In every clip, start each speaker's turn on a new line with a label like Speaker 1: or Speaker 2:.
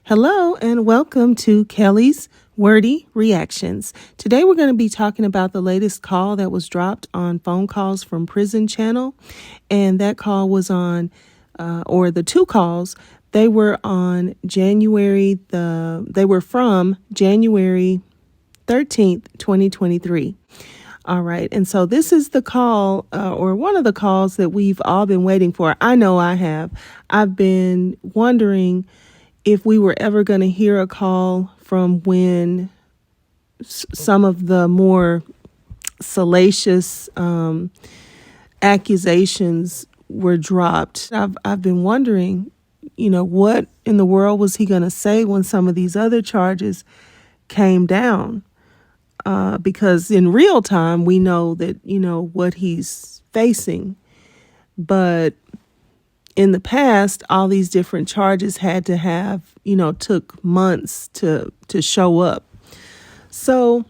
Speaker 1: Hello and welcome to Kelly's Wordy Reactions. Today we're going to be talking about the latest call that was dropped on Phone Calls from Prison channel. And that call was on, or the two calls, they were on they were from January 13th, 2023. All right. And so this is the call or one of the calls that we've all been waiting for. I know I have. I've been wondering if we were ever going to hear a call from when some of the more salacious accusations were dropped. I've been wondering, what in the world was he going to say when some of these other charges came down? Because in real time, we know that, what he's facing. But in the past, all these different charges had to have, took months to show up. So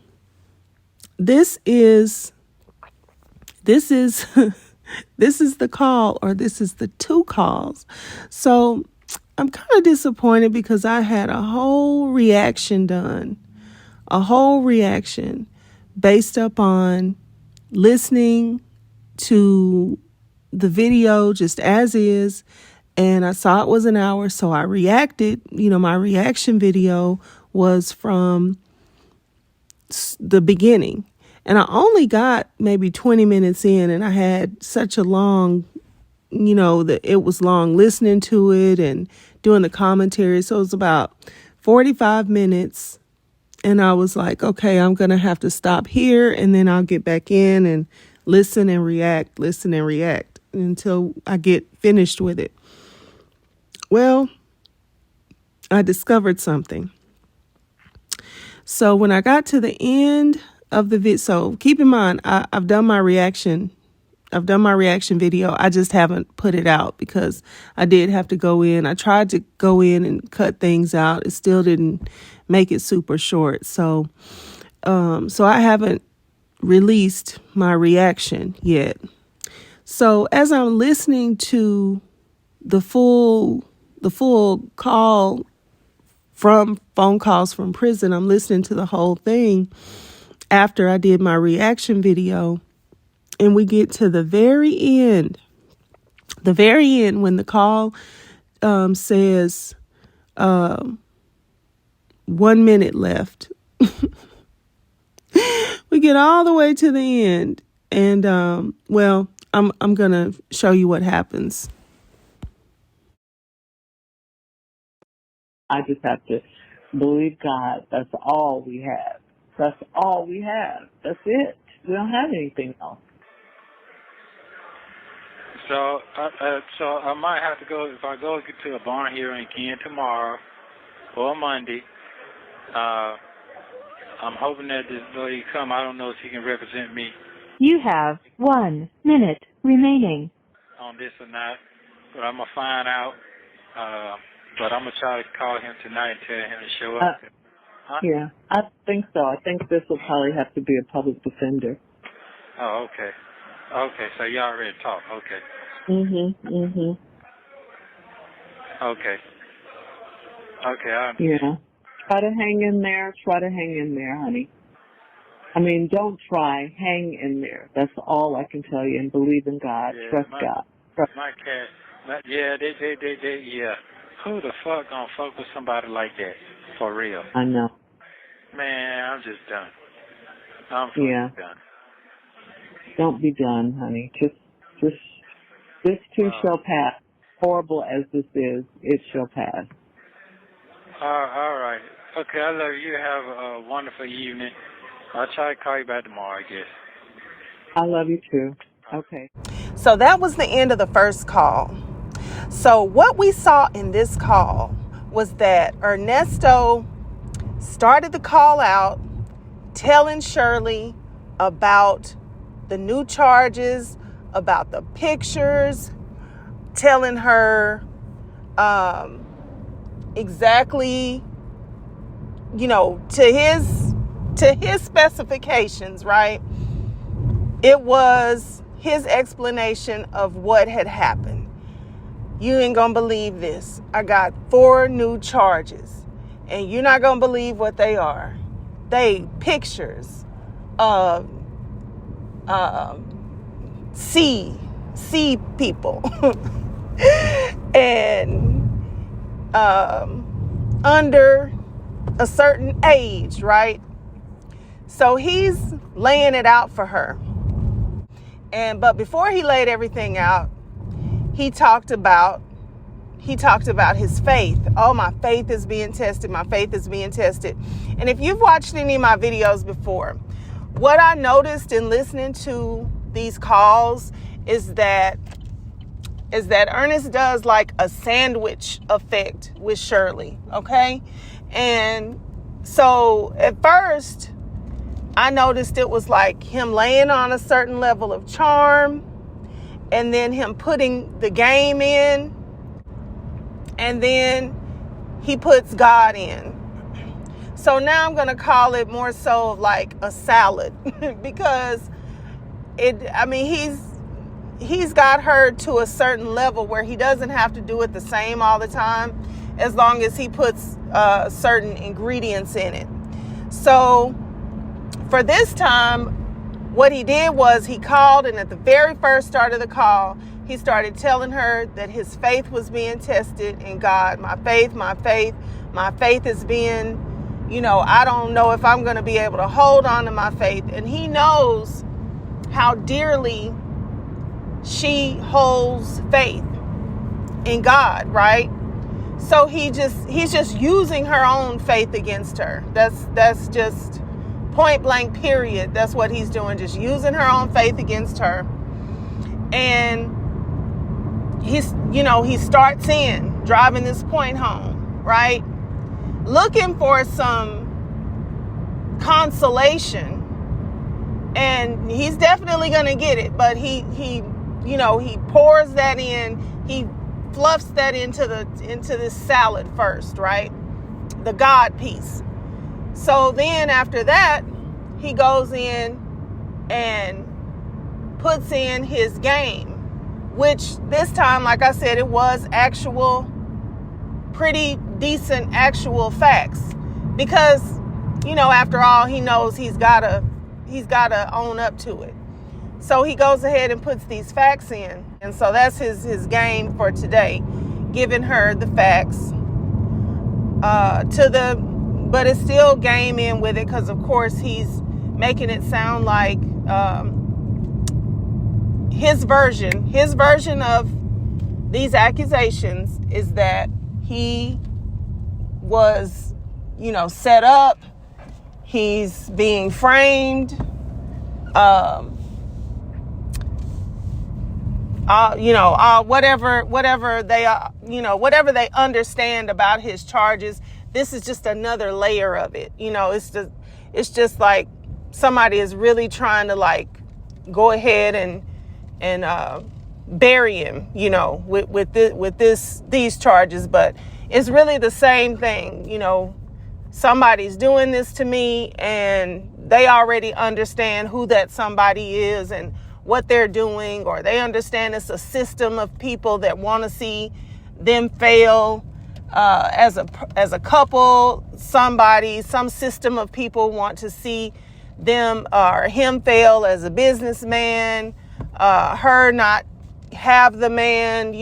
Speaker 1: this is this is the call, or this is the two calls. So I'm kind of disappointed because I had a whole reaction based upon listening to the video just as is, and I saw it was an hour, so I reacted. My reaction video was from the beginning, and I only got maybe 20 minutes in, and I had such a long, that it was long listening to it and doing the commentary, so it was about 45 minutes, and I was like, okay, I'm gonna have to stop here, and then I'll get back in and listen and react until I get finished with it. Well, I discovered something. So when I got to the end of the video, so keep in mind, I've done my reaction video. I just haven't put it out because I did have to go in. I tried to go in and cut things out. It still didn't make it super short. So I haven't released my reaction yet. So as I'm listening to the full call from Phone Calls from Prison, I'm listening to the whole thing after I did my reaction video, and we get to the very end when the call says 1 minute left. We get all the way to the end, and I'm gonna show you what happens.
Speaker 2: I just have to believe God. That's all we have. That's all we have. That's it. We don't have anything else.
Speaker 3: So I might have to go, if I go to a barn hearing again tomorrow or Monday. I'm hoping that this lady come. I don't know if she can represent me.
Speaker 4: You have 1 minute remaining
Speaker 3: On this or not, but I'm going to find out. But I'm going to try to call him tonight and tell him to show up. Huh?
Speaker 2: Yeah, I think so. I think this will probably have to be a public defender.
Speaker 3: Oh, okay. Okay, so you already talked. Okay. Okay. Okay, I understand.
Speaker 2: Yeah. Try to hang in there, honey. I mean, don't try. Hang in there. That's all I can tell you. And believe in God.
Speaker 3: Yeah,
Speaker 2: Trust God.
Speaker 3: My cat. Yeah, yeah. Who the fuck gonna fuck with somebody like that? For real.
Speaker 2: I know.
Speaker 3: Man, I'm just done. I'm fucking done.
Speaker 2: Don't be done, honey. This too shall pass. Horrible as this is, it shall pass.
Speaker 3: All right. Okay, I love you. Have a wonderful evening. I'll try to call you back tomorrow, I guess.
Speaker 2: I love you too. Okay.
Speaker 1: So that was the end of the first call. So what we saw in this call was that Ernesto started the call out telling Shirley about the new charges, about the pictures, telling her exactly, to his specifications, right? It was his explanation of what had happened. You ain't gonna believe this. I got 4 new charges. And you're not going to believe what they are. They pictures of sea people and under a certain age, right? So he's laying it out for her. But before he laid everything out, he talked about his faith. Oh, my faith is being tested. My faith is being tested. And if you've watched any of my videos before, what I noticed in listening to these calls is that Ernest does like a sandwich effect with Shirley. Okay. And so at first I noticed it was like him laying on a certain level of charm, and then him putting the game in, and then he puts God in. So now I'm going to call it more so like a salad because he's got her to a certain level where he doesn't have to do it the same all the time, as long as he puts certain ingredients in it. So for this time, what he did was he called, and at the very first start of the call, he started telling her that his faith was being tested in God. My faith is being, I don't know if I'm going to be able to hold on to my faith. And he knows how dearly she holds faith in God, right? So he's just using her own faith against her. That's just point blank period. That's what he's doing, just using her own faith against her. And he starts in driving this point home, right? Looking for some consolation, and he's definitely going to get it, but he pours that in, he fluffs that into this salad first, right? The God piece. So then after that, he goes in and puts in his game, which this time, like I said, it was actual, pretty decent actual facts, because, after all, he knows he's gotta own up to it. So he goes ahead and puts these facts in. And so that's his game for today, giving her the facts but it's still game in with it, because of course he's making it sound like his version of these accusations is that he was, set up, he's being framed, whatever they understand about his charges. This is just another layer of it. It's just like somebody is really trying to like go ahead and bury him, with these charges, but it's really the same thing. Somebody's doing this to me, and they already understand who that somebody is and what they're doing, or they understand it's a system of people that want to see them fail as a couple. Some system of people want to see them or him fail as a businessman, her not have the man,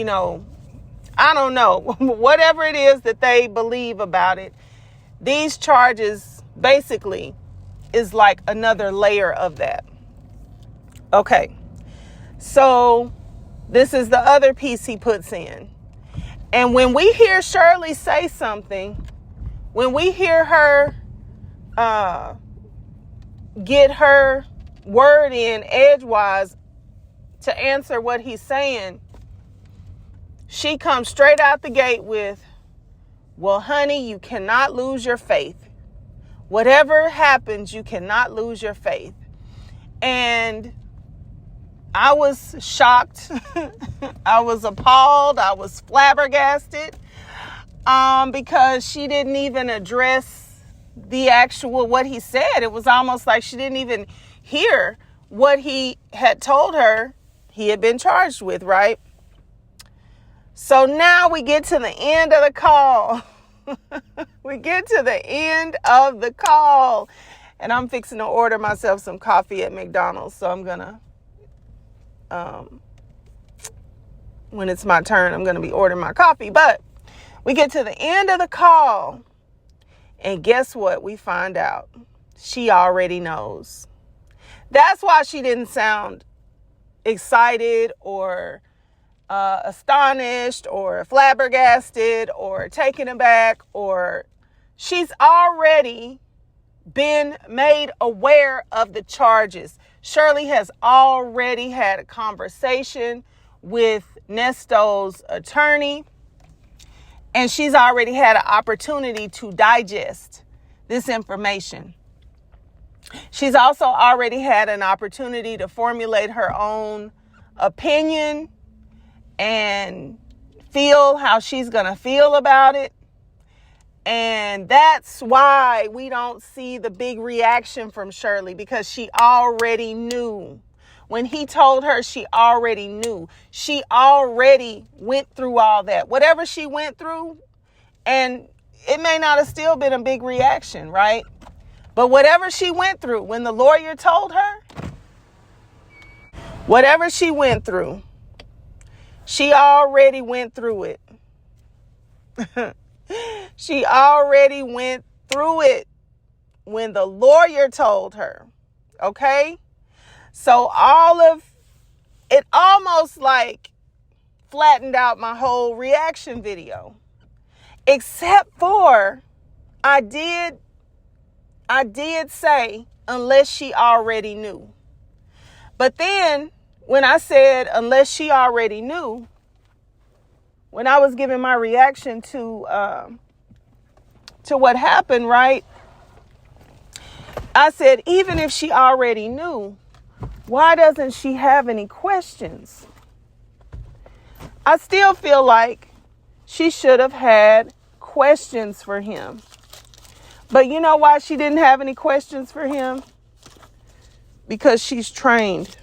Speaker 1: I don't know, whatever it is that they believe about it. These charges basically is like another layer of that. Okay, so this is the other piece he puts in. And when we hear Shirley say something, when we hear her get her word in edgewise to answer what he's saying, she comes straight out the gate with, well, honey, you cannot lose your faith. Whatever happens, you cannot lose your faith. And I was shocked. I was appalled. I was flabbergasted, because she didn't even address the actual, what he said. It was almost like she didn't even hear what he had told her he had been charged with, right? So now we get to the end of the call. We get to the end of the call, and I'm fixing to order myself some coffee at McDonald's. So I'm gonna, when it's my turn, I'm gonna be ordering my coffee. But we get to the end of the call, and guess what? We find out she already knows. That's why she didn't sound excited or astonished or flabbergasted or taken aback, or she's already been made aware of the charges. Shirley has already had a conversation with Ernesto's attorney, and she's already had an opportunity to digest this information. She's also already had an opportunity to formulate her own opinion and feel how she's going to feel about it. And that's why we don't see the big reaction from Shirley, because she already knew. When he told her, she already knew. She already went through all that. Whatever she went through, and it may not have still been a big reaction, right? But whatever she went through, when the lawyer told her, whatever she went through, she already went through it. She already went through it when the lawyer told her. Okay? So all of it almost like flattened out my whole reaction video. Except for I did say unless she already knew. But then when I said unless she already knew, when I was giving my reaction to what happened, right? I said, even if she already knew, why doesn't she have any questions? I still feel like she should have had questions for him. But you know why she didn't have any questions for him? Because she's trained.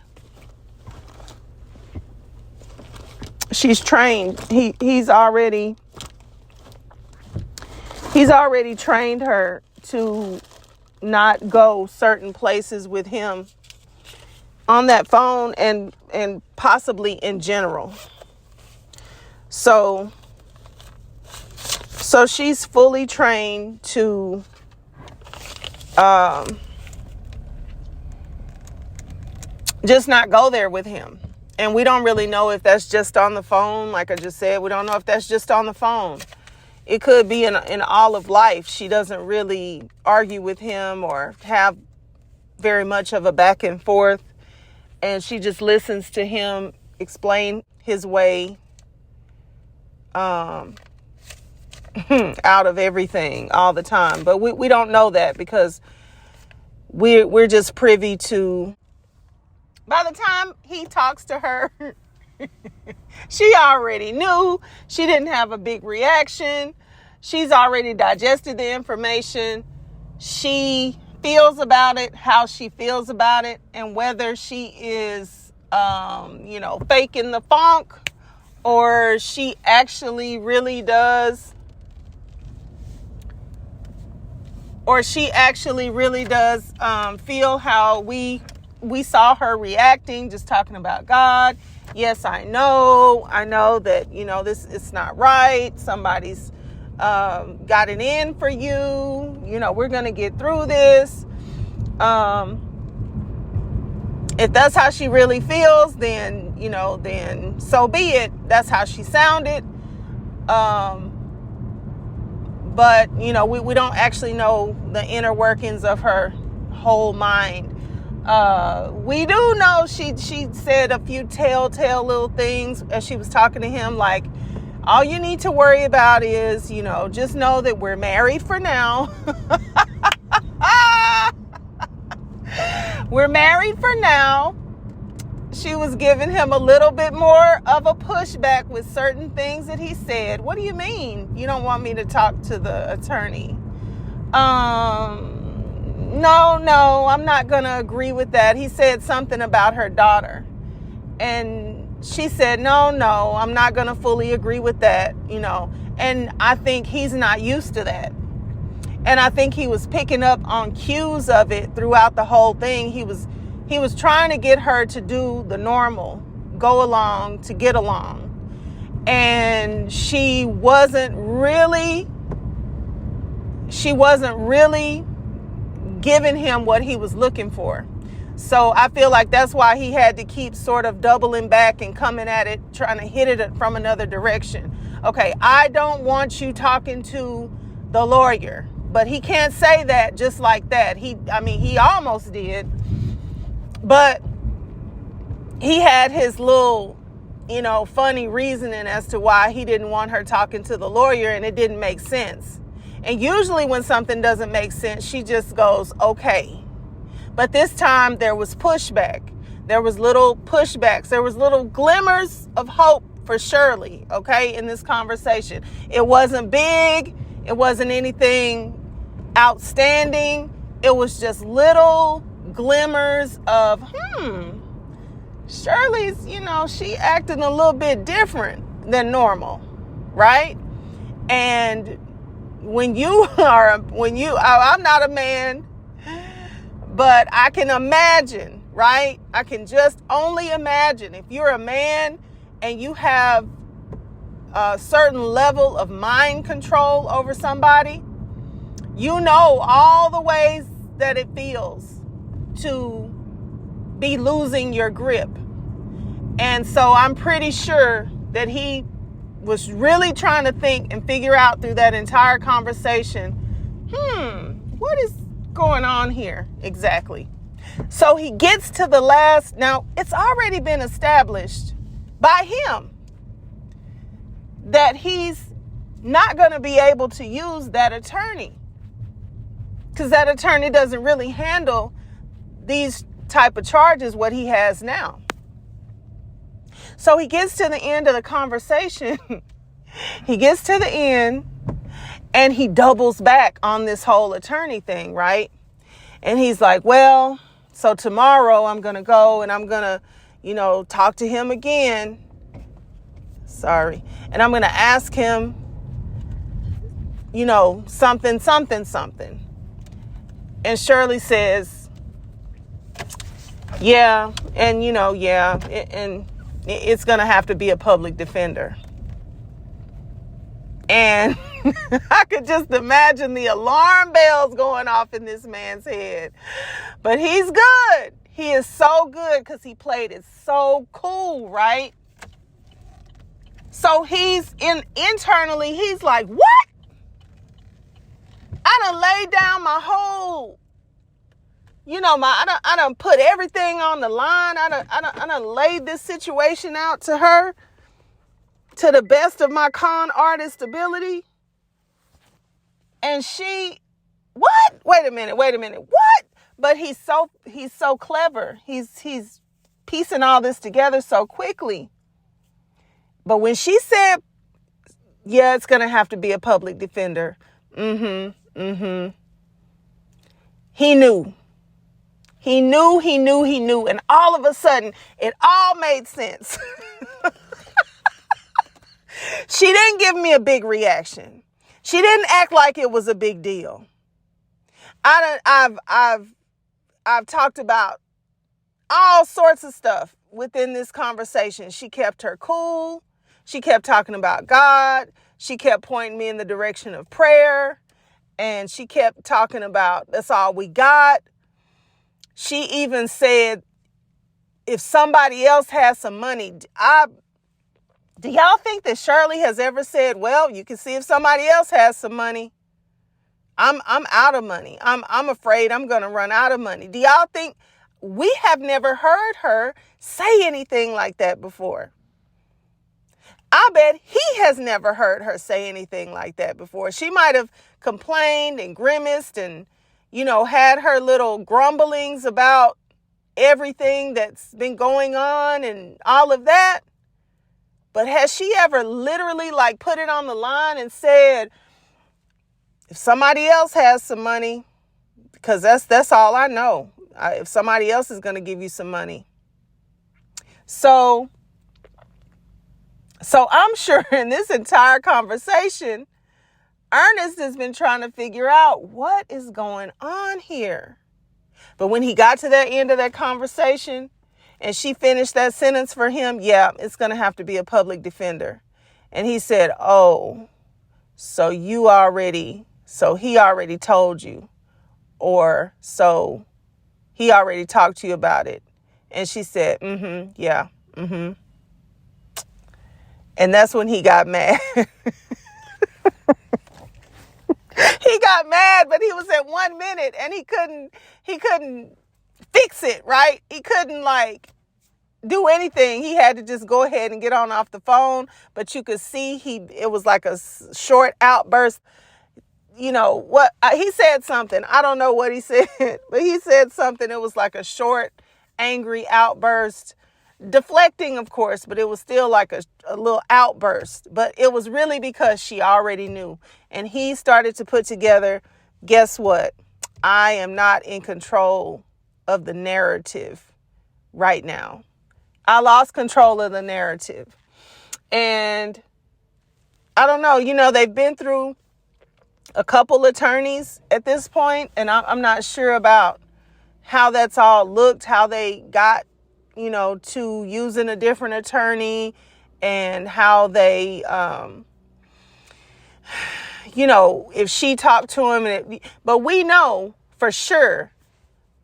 Speaker 1: She's trained. He's already trained her to not go certain places with him on that phone and possibly in general. So she's fully trained to just not go there with him. And we don't really know if that's just on the phone. Like I just said, we don't know if that's just on the phone. It could be in all of life. She doesn't really argue with him or have very much of a back and forth. And she just listens to him explain his way out of everything all the time. But we don't know that because we're just privy to, by the time he talks to her, she already knew. She didn't have a big reaction. She's already digested the information. She feels about it, how she feels about it, and whether she is, faking the funk, or she actually really does, feel how we saw her reacting, just talking about God. Yes, I know that, this is not right. Somebody's got it in for you. We're going to get through this. If that's how she really feels, then, then so be it. That's how she sounded. But, we don't actually know the inner workings of her whole mind. We do know she said a few telltale little things as she was talking to him, like, all you need to worry about is, just know that we're married for now. We're married for now. She was giving him a little bit more of a pushback with certain things that he said. What do you mean? You don't want me to talk to the attorney? No, I'm not going to agree with that. He said something about her daughter. And she said, no, I'm not going to fully agree with that, And I think he's not used to that. And I think he was picking up on cues of it throughout the whole thing. He was trying to get her to do the normal, go along to get along. And she wasn't really giving him what he was looking for. So I feel like that's why he had to keep sort of doubling back and coming at it, trying to hit it from another direction. Okay, I don't want you talking to the lawyer, but he can't say that just like that. He almost did, but he had his little, funny reasoning as to why he didn't want her talking to the lawyer, and it didn't make sense. And usually when something doesn't make sense, she just goes, okay. But this time there was pushback. There was little pushbacks. There was little glimmers of hope for Shirley, okay, in this conversation. It wasn't big. It wasn't anything outstanding. It was just little glimmers of, Shirley's, she acting a little bit different than normal, right? And I'm not a man, but I can imagine, right? I can just only imagine if you're a man and you have a certain level of mind control over somebody, all the ways that it feels to be losing your grip. And so I'm pretty sure that he was really trying to think and figure out through that entire conversation, what is going on here exactly? So he gets to the last. Now, it's already been established by him that he's not going to be able to use that attorney, because that attorney doesn't really handle these type of charges, what he has now. So he gets to the end of the conversation. He gets to the end and he doubles back on this whole attorney thing, right? And he's like, well, so tomorrow I'm going to go and I'm going to, talk to him again. Sorry. And I'm going to ask him, something. And Shirley says, yeah. And, and it's going to have to be a public defender. And I could just imagine the alarm bells going off in this man's head. But he's good. He is so good because he played it so cool, right? So internally, he's like, what? I done laid down my whole, I done put everything on the line. I done laid this situation out to her to the best of my con artist ability. And she, what? Wait a minute. What? But he's so clever. He's piecing all this together so quickly. But when she said, yeah, it's going to have to be a public defender. He knew. He knew. And all of a sudden, it all made sense. She didn't give me a big reaction. She didn't act like it was a big deal. I've talked about all sorts of stuff within this conversation. She kept her cool. She kept talking about God. She kept pointing me in the direction of prayer. And she kept talking about that's all we got. She even said, if somebody else has some money, do y'all think that Shirley has ever said, well, you can see if somebody else has some money? I'm out of money. I'm afraid I'm going to run out of money. Do y'all think? We have never heard her say anything like that before. I bet he has never heard her say anything like that before. She might have complained and grimaced and, had her little grumblings about everything that's been going on and all of that. But has she ever literally put it on the line and said, if somebody else has some money, because that's all I know. If somebody else is going to give you some money. So So I'm sure in this entire conversation, Ernest has been trying to figure out what is going on here. But when he got to that end of that conversation and she finished that sentence for him, yeah, it's going to have to be a public defender. And he said, oh, so he already told you, or so he already talked to you about it. And she said, yeah, And that's when he got mad. He got mad, but he was at 1 minute and he couldn't fix it, right? He couldn't do anything. He had to just go ahead and get on off the phone. But you could see it was like a short outburst. You know what? He said something. I don't know what he said, but he said something. It was like a short, angry outburst. Deflecting, of course, but it was still like a little outburst. But it was really because she already knew. And he started to put together, guess what? I am not in control of the narrative right now. I lost control of the narrative. And I don't know, they've been through a couple attorneys at this point, and I'm not sure about how that's all looked, how they got to using a different attorney, and how they, if she talked to him. But we know for sure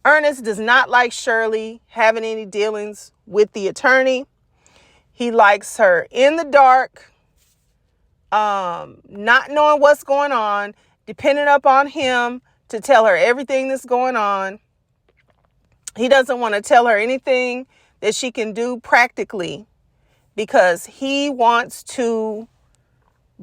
Speaker 1: Ernest does not like Shirley having any dealings with the attorney. He likes her in the dark, not knowing what's going on, depending upon him to tell her everything that's going on. He doesn't want to tell her anything that she can do practically because he wants to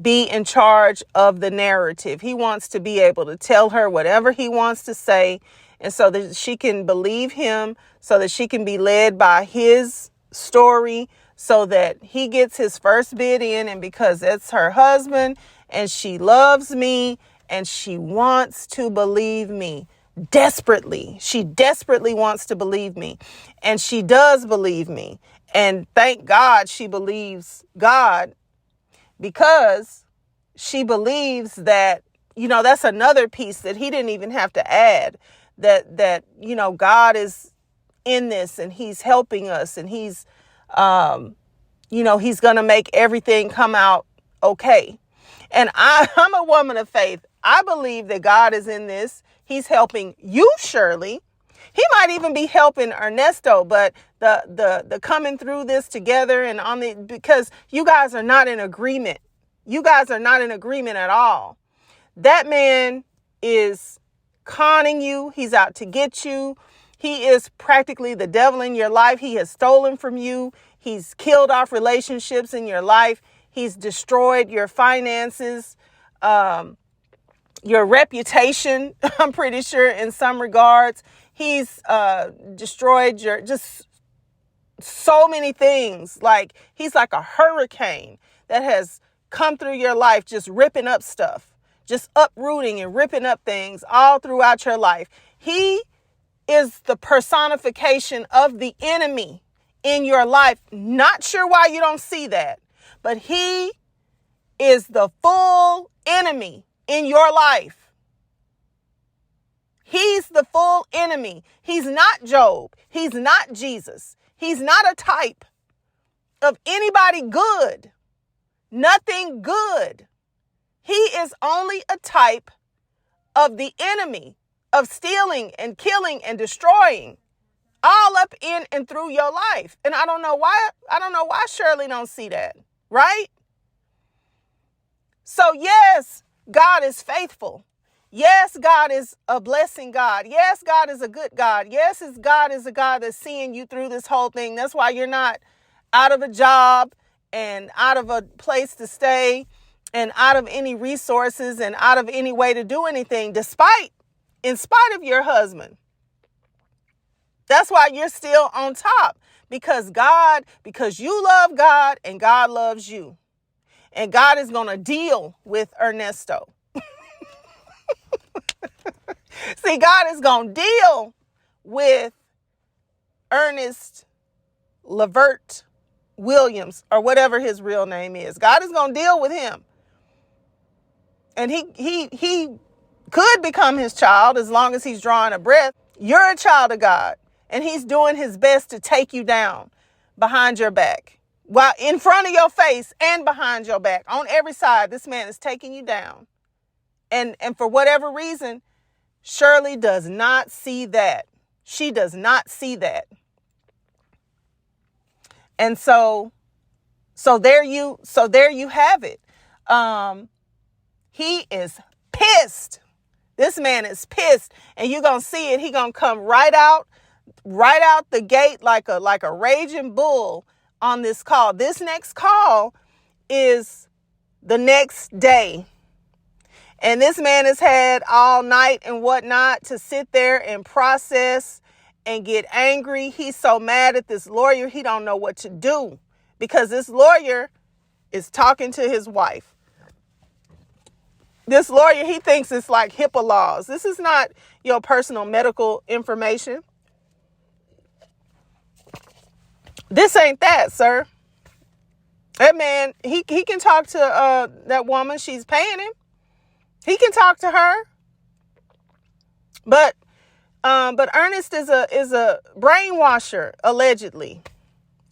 Speaker 1: be in charge of the narrative. He wants to be able to tell her whatever he wants to say, and so that she can believe him, so that she can be led by his story, so that he gets his first bid in. And because it's her husband and she loves me and she wants to believe me desperately. She desperately wants to believe me, and she does believe me. And thank God she believes God, because she believes that, that's another piece that he didn't even have to add, that God is in this and he's helping us, and he's he's going to make everything come out okay. And I'm a woman of faith. I believe that God is in this. He's helping you, Shirley. He might even be helping Ernesto, but the coming through this together and because you guys are not in agreement. You guys are not in agreement at all. That man is conning you. He's out to get you. He is practically the devil in your life. He has stolen from you. He's killed off relationships in your life. He's destroyed your finances, your reputation, I'm pretty sure in some regards. He's destroyed just so many things. Like, he's like a hurricane that has come through your life, just ripping up stuff, just uprooting and ripping up things all throughout your life. He is the personification of the enemy in your life. Not sure why you don't see that, but he is the full enemy in your life. He's the full enemy. He's not Job. He's not Jesus. He's not a type of anybody good. Nothing good. He is only a type of the enemy, of stealing and killing and destroying all up in and through your life. And I don't know why Shirley don't see that, right? So yes, God is faithful. Yes, God is a blessing God. Yes, God is a good God. Yes, God is a God that's seeing you through this whole thing. That's why you're not out of a job and out of a place to stay and out of any resources and out of any way to do anything, in spite of your husband. That's why you're still on top, because you love God and God loves you. And God is going to deal with Ernesto. See, God is going to deal with Ernest Levert Williams, or whatever his real name is. God is going to deal with him. And he could become his child as long as he's drawing a breath. You're a child of God, and he's doing his best to take you down behind your back, while in front of your face and behind your back. On every side, this man is taking you down. And for whatever reason, Shirley does not see that. She does not see that. And so there you have it. He is pissed. This man is pissed, and you're going to see it. He going to come right out the gate like a raging bull on this call. This next call is the next day. And this man has had all night and whatnot to sit there and process and get angry. He's so mad at this lawyer, he don't know what to do, because this lawyer is talking to his wife. This lawyer, he thinks it's like HIPAA laws. This is not your personal medical information. This ain't that, sir. That man, he can talk to that woman. She's paying him. He can talk to her. But Ernest is a brainwasher, allegedly,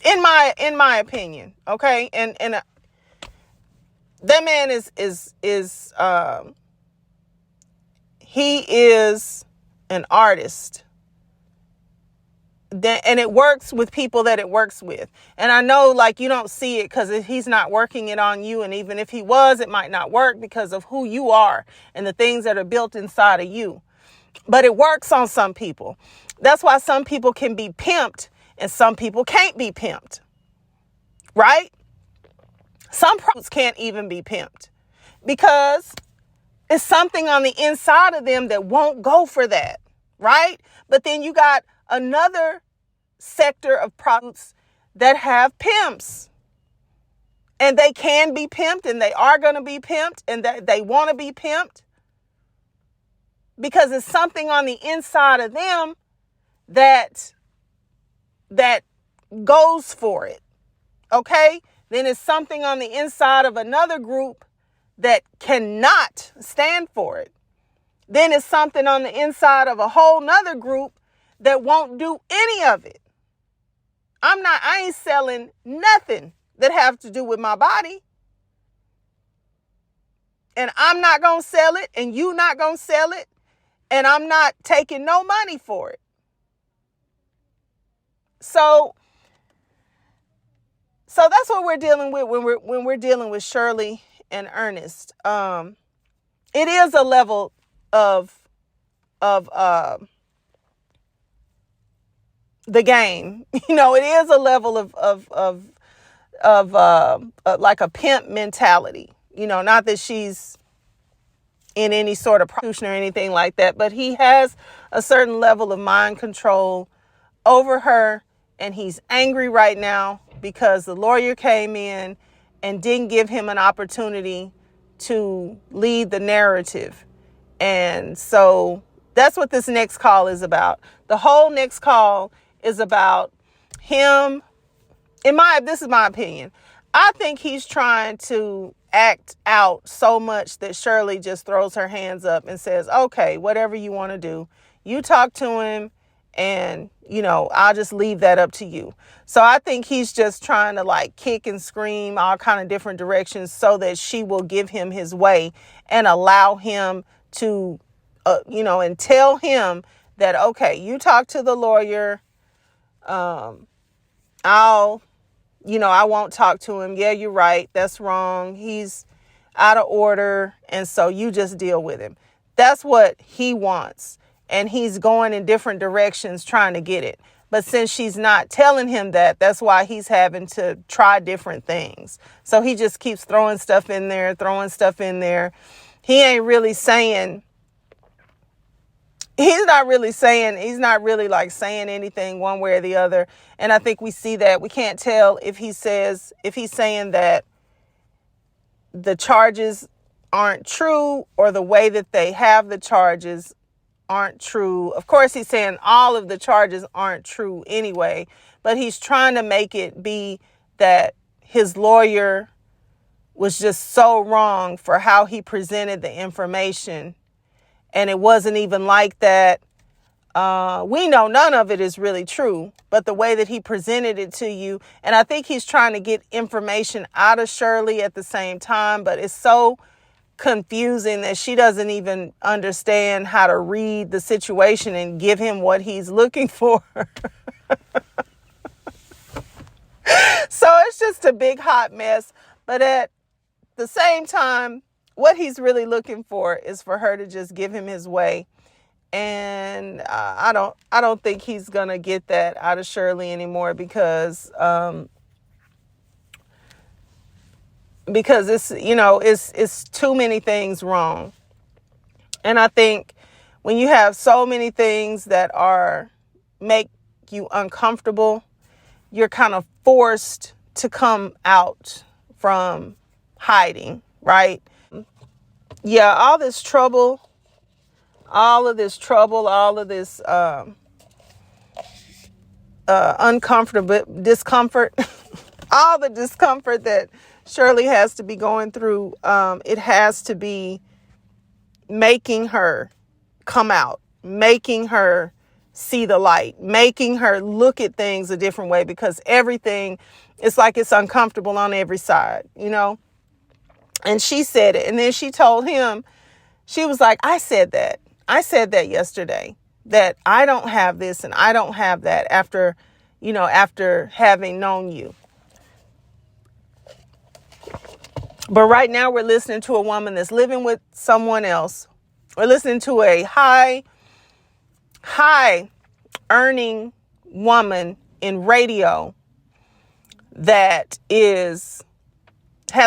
Speaker 1: in my opinion. Okay, and that man he is an artist. And it works with people that it works with. And I know, like, you don't see it because he's not working it on you. And even if he was, it might not work because of who you are and the things that are built inside of you. But it works on some people. That's why some people can be pimped and some people can't be pimped. Right? Some pros can't even be pimped because it's something on the inside of them that won't go for that. Right? But then you got another sector of prostitutes that have pimps, and they can be pimped, and they are going to be pimped, and that they want to be pimped because it's something on the inside of them that goes for it. Okay? Then it's something on the inside of another group that cannot stand for it. Then it's something on the inside of a whole nother group that won't do any of it. I ain't selling nothing that have to do with my body. And I'm not going to sell it, and you not going to sell it, and I'm not taking no money for it. So that's what we're dealing with when we're dealing with Shirley and Ernest. It is a level of the game. You know, it is a level of like a pimp mentality. You know, not that she's in any sort of prostitution or anything like that, but he has a certain level of mind control over her, and he's angry right now because the lawyer came in and didn't give him an opportunity to lead the narrative. And so that's what this next call is about. The whole next call is about him. This is my opinion. I think he's trying to act out so much that Shirley just throws her hands up and says, okay, whatever you want to do, you talk to him, and, you know, I'll just leave that up to you. So I think he's just trying to like kick and scream all kind of different directions so that she will give him his way and allow him to, and tell him that, okay, you talk to the lawyer. I won't talk to him. Yeah, you're right. That's wrong. He's out of order. And so you just deal with him. That's what he wants. And he's going in different directions trying to get it. But since she's not telling him that, that's why he's having to try different things. So he just keeps throwing stuff in there. He ain't really saying, he's not really like saying anything one way or the other. And I think we see that. We can't tell if he's saying that the charges aren't true or the way that they have the charges aren't true. Of course, he's saying all of the charges aren't true anyway, but he's trying to make it be that his lawyer was just so wrong for how he presented the information. And it wasn't even like that. We know none of it is really true, but the way that he presented it to you, and I think he's trying to get information out of Shirley at the same time, but it's so confusing that she doesn't even understand how to read the situation and give him what he's looking for. So it's just a big hot mess. But at the same time, what he's really looking for is for her to just give him his way. And I don't think he's gonna get that out of Shirley anymore because it's too many things wrong. And I think when you have so many things that make you uncomfortable, you're kind of forced to come out from hiding, right? Yeah, all this uncomfortable discomfort, all the discomfort that Shirley has to be going through, it has to be making her come out, making her see the light, making her look at things a different way, because everything is like it's uncomfortable on every side, And she said it. And then she told him, she was like, I said that yesterday, that I don't have this and I don't have that after having known you. But right now we're listening to a woman that's living with someone else. We're listening to a high earning woman in radio that has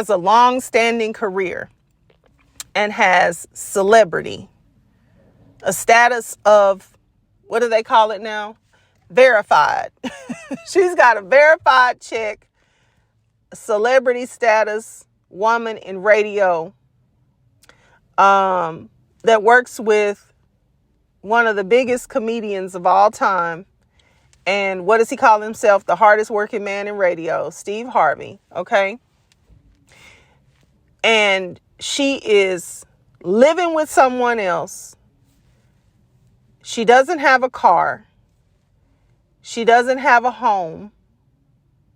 Speaker 1: a long-standing career and has celebrity, a status of, what do they call it now? Verified. She's got a verified check, celebrity status woman in radio, that works with one of the biggest comedians of all time. And what does he call himself? The hardest working man in radio, Steve Harvey. Okay. And she is living with someone else. She doesn't have a car. She doesn't have a home.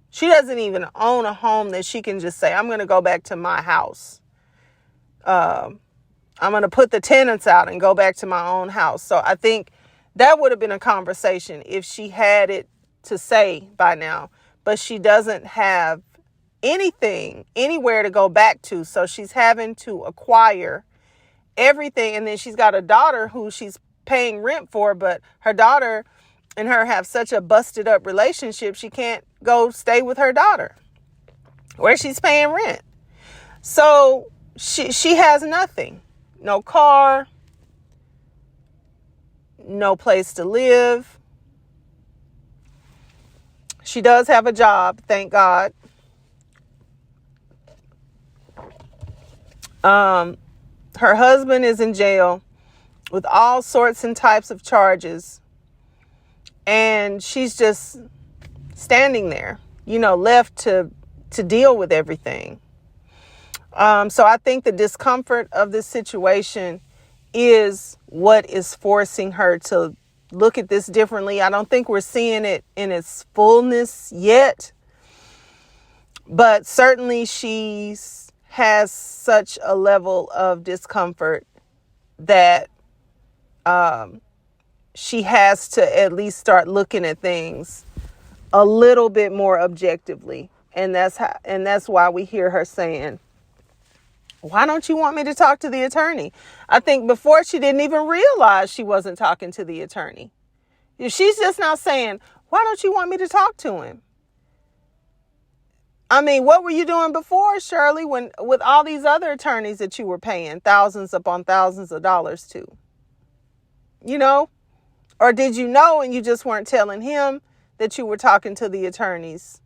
Speaker 1: She doesn't even own a home that she can just say, I'm going to go back to my house. I'm going to put the tenants out and go back to my own house. So I think that would have been a conversation if she had it to say by now. But she doesn't have anything, anywhere to go back to. So she's having to acquire everything. And then she's got a daughter who she's paying rent for, but her daughter and her have such a busted up relationship, she can't go stay with her daughter where she's paying rent. So she has nothing. No car, no place to live. She does have a job, thank God. Her husband is in jail with all sorts and types of charges. And she's just standing there, left to deal with everything. So I think the discomfort of this situation is what is forcing her to look at this differently. I don't think we're seeing it in its fullness yet, but certainly she has such a level of discomfort that she has to at least start looking at things a little bit more objectively. And that's why we hear her saying, why don't you want me to talk to the attorney? I think before she didn't even realize she wasn't talking to the attorney. She's just now saying, why don't you want me to talk to him? I mean, what were you doing before, Shirley, with all these other attorneys that you were paying thousands upon thousands of dollars to? Or did you know and you just weren't telling him that you were talking to the attorneys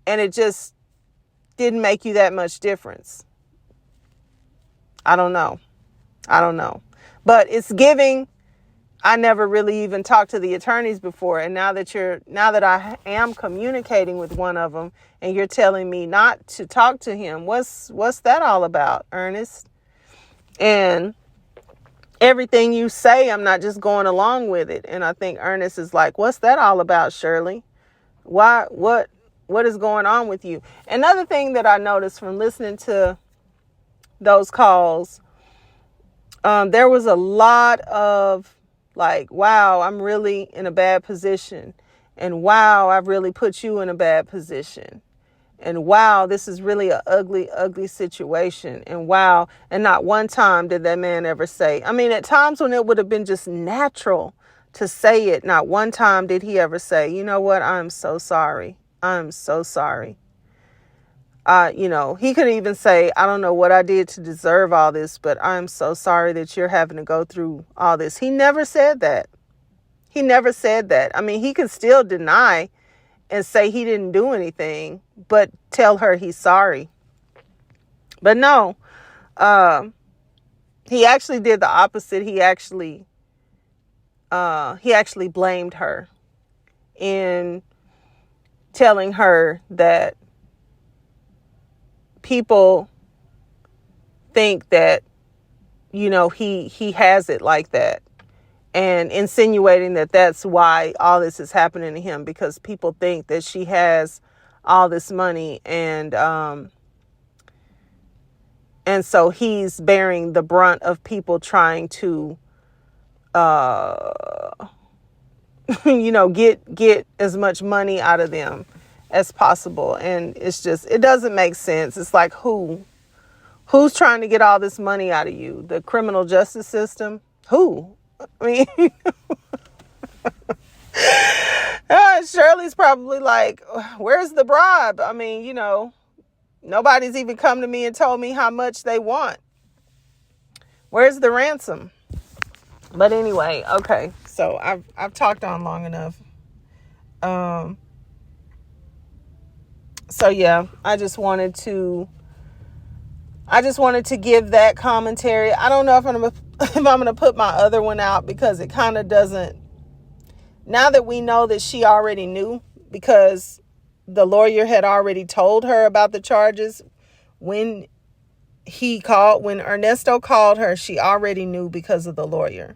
Speaker 1: and it just didn't make you that much difference? I don't know. But it's giving I never really even talked to the attorneys before. And now that I am communicating with one of them and you're telling me not to talk to him, what's that all about, Ernest? And everything you say, I'm not just going along with it. And I think Ernest is like, what's that all about, Shirley? Why, what is going on with you? Another thing that I noticed from listening to those calls, there was a lot of like, wow, I'm really in a bad position. And wow, I've really put you in a bad position. And wow, this is really an ugly, ugly situation. And wow, and not one time did that man ever say, I mean, at times when it would have been just natural to say it, not one time did he ever say, you know what, I'm so sorry. I'm so sorry. He could even say, I don't know what I did to deserve all this, but I'm so sorry that you're having to go through all this. He never said that. He never said that. I mean, he could still deny and say he didn't do anything, but tell her he's sorry. But no, he actually did the opposite. He actually blamed her in telling her that people think that, he has it like that, and insinuating that that's why all this is happening to him, because people think that she has all this money, and so he's bearing the brunt of people trying to get as much money out of them as possible. And it doesn't make sense. It's like, who's trying to get all this money out of you? The criminal justice system? Who? I mean, Shirley's probably like, where's the bribe? I mean, nobody's even come to me and told me how much they want. Where's the ransom? But anyway, okay. So I've talked on long enough. So yeah, I just wanted to give that commentary. I don't know if I'm gonna put my other one out, because it kind of doesn't. Now that we know that she already knew, because the lawyer had already told her about the charges when Ernesto called her, she already knew because of the lawyer.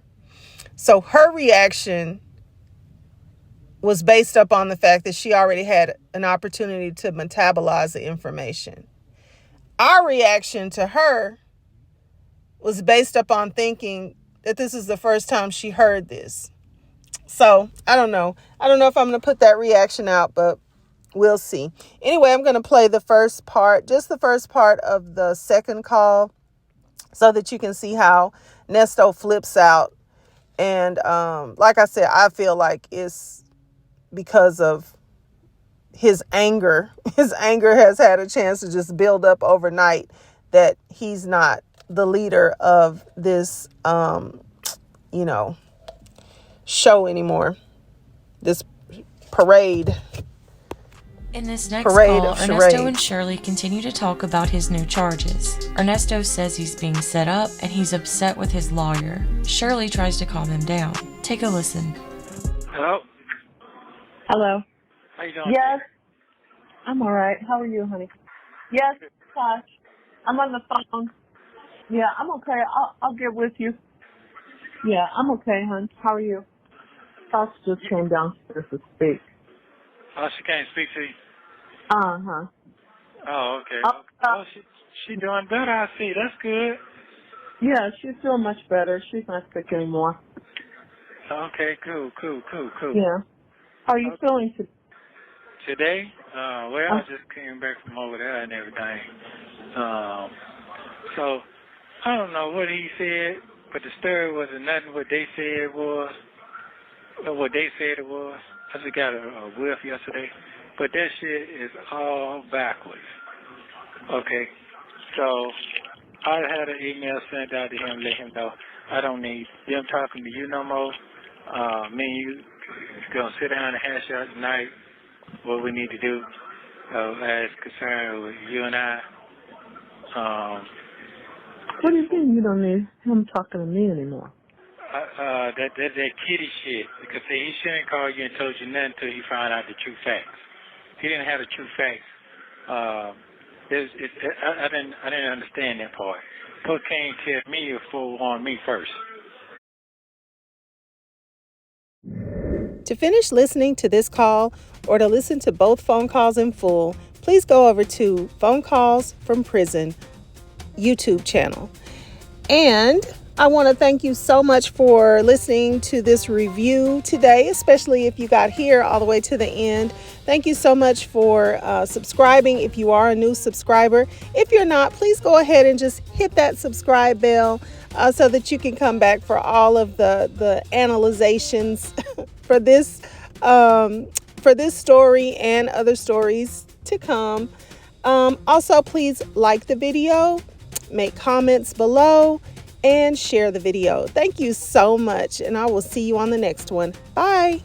Speaker 1: So her reaction was based upon the fact that she already had an opportunity to metabolize the information. Our reaction to her was based upon thinking that this is the first time she heard this. So I don't know. I don't know if I'm going to put that reaction out, but we'll see. Anyway, I'm going to play the first part of the second call, so that you can see how Nesto flips out. And like I said, I feel like it's because of his anger. His anger has had a chance to just build up overnight, that he's not the leader of this, show anymore. This parade.
Speaker 5: In this next call, Ernesto and Shirley continue to talk about his new charges. Ernesto says he's being set up and he's upset with his lawyer. Shirley tries to calm him down. Take a listen.
Speaker 3: Hello?
Speaker 2: Hello.
Speaker 3: How you doing?
Speaker 2: Yes. I'm all right. How are you, honey? Yes, Tosh. I'm on the phone. Yeah, I'm okay. I'll get with you. Yeah, I'm okay, hon. How are you? Tosh just came downstairs to speak.
Speaker 3: Oh, she can't speak to you?
Speaker 2: Uh-huh.
Speaker 3: Oh, okay. Oh, she doing better, I see. That's good.
Speaker 2: Yeah, she's doing much better. She's not sick anymore.
Speaker 3: Okay, cool.
Speaker 2: Yeah. How are you feeling
Speaker 3: Today? I just came back from over there and everything. So, I don't know what he said, but the story wasn't nothing what they said it was. What they said it was. I just got a whiff yesterday. But that shit is all backwards. Okay. So, I had an email sent out to him, let him know I don't need them talking to you no more. Me and you going to sit down and hash out tonight what we need to do as concerned with you and I.
Speaker 2: What do you mean you don't need him talking to me anymore?
Speaker 3: that kitty shit. Because he shouldn't call you and told you nothing until he found out the true facts. He didn't have the true facts. I didn't understand that part. Cocaine tell me to forewarn me first.
Speaker 1: To finish listening to this call or to listen to both phone calls in full, please go over to Phone Calls from Prison YouTube channel. And I want to thank you so much for listening to this review today, especially if you got here all the way to the end. Thank you so much for subscribing if you are a new subscriber. If you're not, please go ahead and just hit that subscribe bell so that you can come back for all of the analyzations for this story and other stories to come. Also, please like the video, make comments below, and share the video. Thank you so much, and I will see you on the next one. Bye.